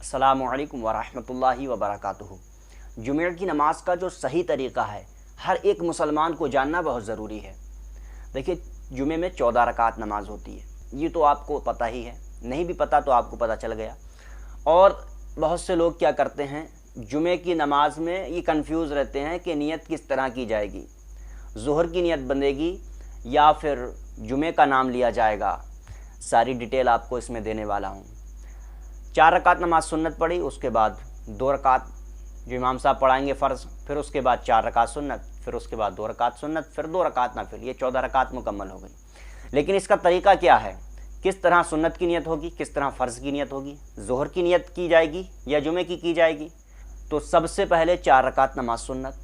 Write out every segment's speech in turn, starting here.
अस्सलामु अलैकुम वरहमतुल्लाहि वबरकातुहू। जुमे की नमाज का जो सही तरीक़ा है हर एक मुसलमान को जानना बहुत ज़रूरी है। देखिए, जुमे में 14 रकात नमाज होती है, ये तो आपको पता ही है, नहीं भी पता तो आपको पता चल गया। और बहुत से लोग क्या करते हैं, जुमे की नमाज में ये कंफ्यूज रहते हैं कि नियत किस तरह की जाएगी, ज़ोहर की नियत बंदेगी या फिर जुमे का नाम लिया जाएगा। सारी डिटेल आपको इसमें देने वाला हूँ। 4 रकात नमाज सुन्नत पढ़ी, उसके बाद 2 रकात जो इमाम साहब पढ़ाएंगे फ़र्ज़, फिर उसके बाद 4 रकात सुन्नत, फिर उसके बाद 2 रकात सुन्नत, फिर 2 रकात नफिल, ये 14 रकात मुकम्मल हो गई। लेकिन इसका तरीक़ा क्या है, किस तरह सुन्नत की नियत होगी, किस तरह फ़र्ज़ की नियत होगी, ज़ोहर की नियत की जाएगी या जुमे की जाएगी। तो सबसे पहले 4 रकात नमाज सुन्नत।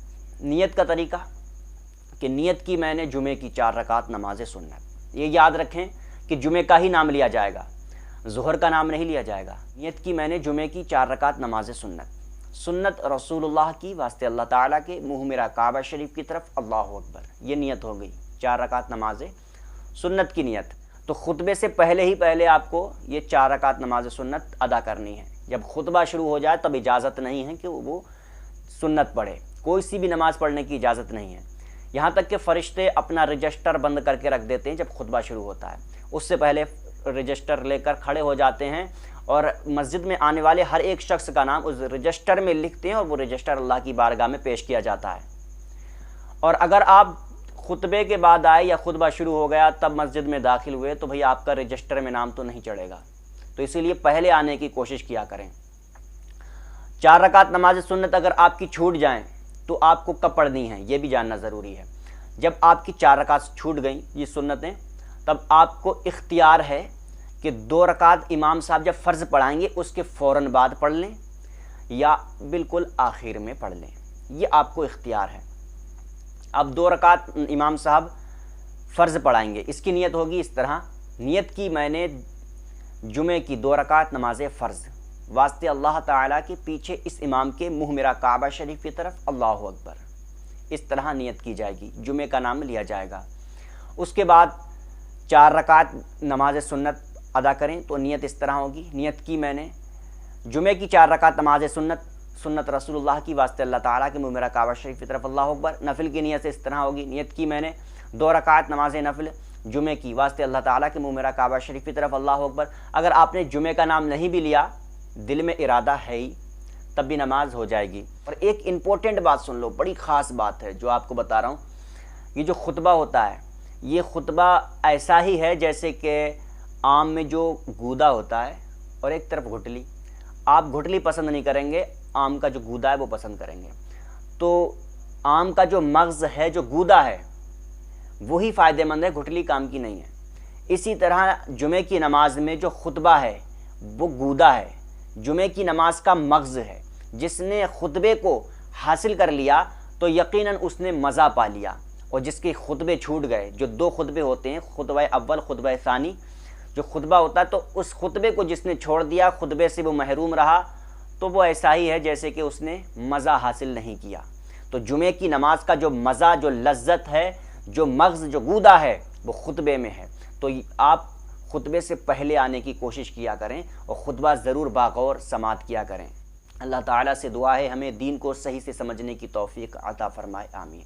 नियत का तरीक़ा कि नियत की मैंने जुमे की 4 रकात नमाज सुन्नत। ये याद रखें कि जुमे का ही नाम लिया जाएगा, ज़ोहर का नाम नहीं लिया जाएगा। नियत की मैंने जुमे की 4 रकात नमाज सुन्नत, सुन्नत रसूलुल्लाह की, वास्ते अल्लाह ताला के, मुँह मेरा काबा शरीफ की तरफ, अल्लाहु अकबर। ये नियत हो गई 4 रकात नमाज सुन्नत की नियत। तो खुतबे से पहले आपको ये 4 रकात नमाज सुन्नत अदा करनी है। जब खुतबा शुरू हो जाए तब इजाज़त नहीं है कि वो सुन्नत पढ़े, कोई सी भी नमाज़ पढ़ने की इजाज़त नहीं है। यहाँ तक कि फ़रिश्ते अपना रजिस्टर बंद करके रख देते हैं जब खुतबा शुरू होता है, उससे पहले रजिस्टर लेकर खड़े हो जाते हैं और मस्जिद में आने वाले हर एक शख्स का नाम उस रजिस्टर में लिखते हैं और वो रजिस्टर अल्लाह की बारगाह में पेश किया जाता है। और अगर आप खुतबे के बाद आए या खुतबा शुरू हो गया तब मस्जिद में दाखिल हुए तो भाई आपका रजिस्टर में नाम तो नहीं चढ़ेगा। तो इसीलिए पहले आने की कोशिश किया करें। 4 रकात नमाज सुन्नत अगर आपकी छूट जाएं तो आपको कब पढ़नी है ये भी जानना ज़रूरी है। जब आपकी 4 रकात छूट गई ये सुन्नतें, तब आपको इख्तियार है कि 2 रकात इमाम साहब जब फ़र्ज़ पढ़ाएंगे उसके फ़ौरन बाद पढ़ लें या बिल्कुल आखिर में पढ़ लें, ये आपको इख्तियार है। अब 2 रकात इमाम साहब फ़र्ज़ पढ़ाएंगे, इसकी नियत होगी इस तरह, नियत की मैंने जुमे की 2 रकात नमाज फ़र्ज़, वास्ते अल्लाह ताला के पीछे इस इमाम के, मुँह मेरा काबा शरीफ की तरफ, अल्लाहु अकबर। इस तरह नियत की जाएगी, जुमे का नाम लिया जाएगा। उसके बाद 4 रकात नमाज सुन्नत अदा करें तो नियत इस तरह होगी, नियत की मैंने जुमे की 4 रकात नमाज सुन्नत, सुन्नत रसूलुल्लाह की, वास्ते अल्लाह ताला के, मुँह मेरा काबा शरीफ की तरफ, अल्लाहु अकबर। नफिल की नियत इस तरह होगी, नियत की मैंने 2 रकात नमाज नफिल जुमे की, वास्ते अल्लाह ताला के, मुँह मेरा काबा शरीफ की तरफ, अल्लाहु अकबर। अगर आपने जुमे का नाम नहीं भी लिया, दिल में इरादा है ही, तब भी नमाज हो जाएगी। और एक इम्पोर्टेंट बात सुन लो, बड़ी ख़ास बात है जो आपको बता रहा हूँ। ये जो खुतबा होता है, ये खुतबा ऐसा ही है जैसे कि आम में जो गूदा होता है और एक तरफ घुटली। आप घुटली पसंद नहीं करेंगे, आम का जो गूदा है वो पसंद करेंगे। तो आम का जो मग़ज़ है, जो गूदा है, वही फ़ायदेमंद है, घुटली काम की नहीं है। इसी तरह जुमे की नमाज में जो खुतबा है वो गूदा है, जुमे की नमाज का मग़ज़ है। जिसने खुतबे को हासिल कर लिया तो यकीनन उसने मज़ा पा लिया। और जिसके खुतबे छूट गए, जो 2 खुतबे होते हैं, खुतबा अव्वल, खुतबा सानी, जो खुतबा होता है, तो उस खुतबे को जिसने छोड़ दिया, खुतबे से वो महरूम रहा, तो वो ऐसा ही है जैसे कि उसने मज़ा हासिल नहीं किया। तो जुमे की नमाज का जो मज़ा, जो लज्जत है, जो मग़ज़, जो गूदा है, वो खुतबे में है। तो आप खुतबे से पहले आने की कोशिश किया करें और खुतबा ज़रूर बागौर समात किया करें। अल्लाह ताला से दुआ है हमें दीन को सही से समझने की तौफ़ीक़ अता फ़रमाए, आमीन।